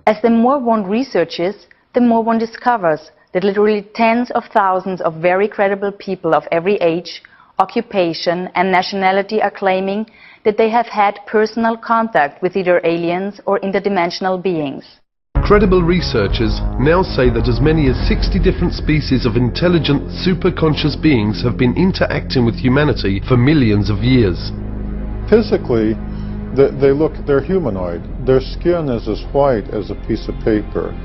As the more one researches, the more one discovers that literally tens of thousands of very credible people of every age, occupation and nationality are claiming that they have had personal contact with either aliens or interdimensional beings. Credible researchers now say that as many as 60 different species of intelligent, superconscious beings have been interacting with humanity for millions of years. Physically, they're humanoid. Their skin is as white as a piece of paper.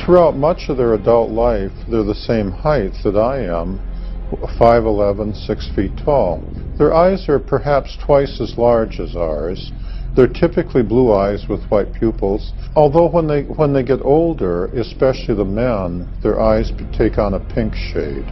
Throughout much of their adult life, they're the same height that I am, 5'11", 6 feet tall. Their eyes are perhaps twice as large as ours. They're typically blue eyes with white pupils, although when they get older, especially the men, their eyes take on a pink shade.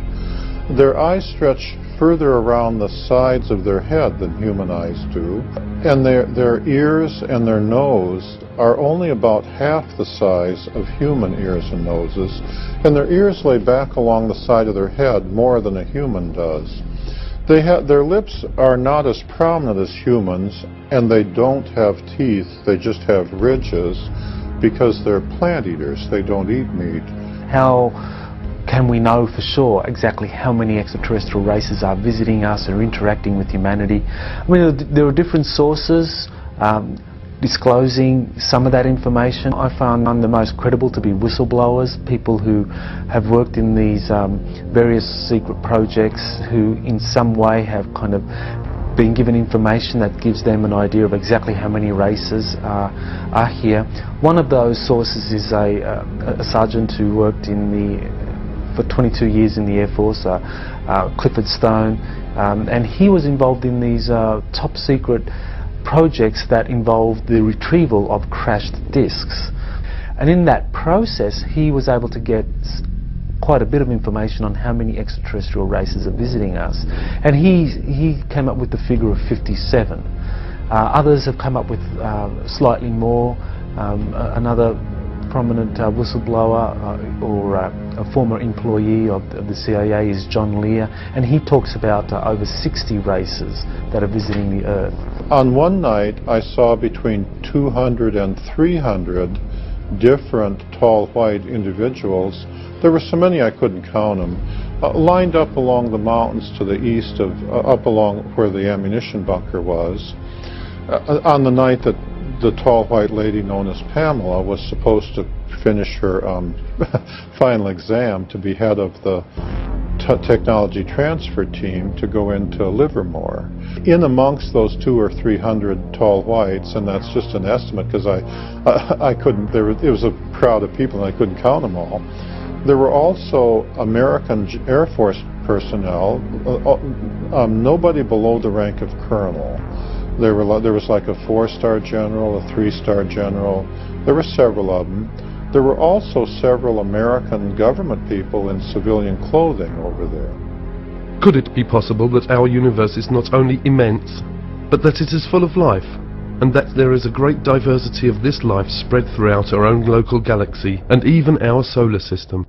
Their eyes stretch further around the sides of their head than human eyes do, and their ears and their nose are only about half the size of human ears and noses, and their ears lay back along the side of their head more than a human does. Their lips are not as prominent as humans, and they don't have teeth, they just have ridges, because they're plant eaters, they don't eat meat. How can we know for sure exactly how many extraterrestrial races are visiting us or interacting with humanity? I mean, there are different sources disclosing some of that information. I found none the most credible to be whistleblowers, people who have worked in these various secret projects, who in some way have kind of been given information that gives them an idea of exactly how many races are here. One of those sources is a sergeant who worked for 22 years in the Air Force, Clifford Stone, and he was involved in these top secret projects that involved the retrieval of crashed discs. And in that process, he was able to get quite a bit of information on how many extraterrestrial races are visiting us. And he came up with the figure of 57. Others have come up with slightly more. Another prominent whistleblower or a former employee of the CIA is John Lear, and he talks about over 60 races that are visiting the Earth. On one night, I saw between 200 and 300 different tall white individuals. There were so many I couldn't count them, lined up along the mountains to the east of, up along where the ammunition bunker was. On the night that the tall white lady known as Pamela was supposed to finish her final exam to be head of the technology transfer team to go into Livermore. In amongst those 200 or 300 tall whites, and that's just an estimate because I couldn't, it was a crowd of people and I couldn't count them all. There were also American Air Force personnel, nobody below the rank of colonel. There was like a 4-star general, a 3-star general. There were several of them. There were also several American government people in civilian clothing over there. Could it be possible that our universe is not only immense, but that it is full of life, and that there is a great diversity of this life spread throughout our own local galaxy and even our solar system?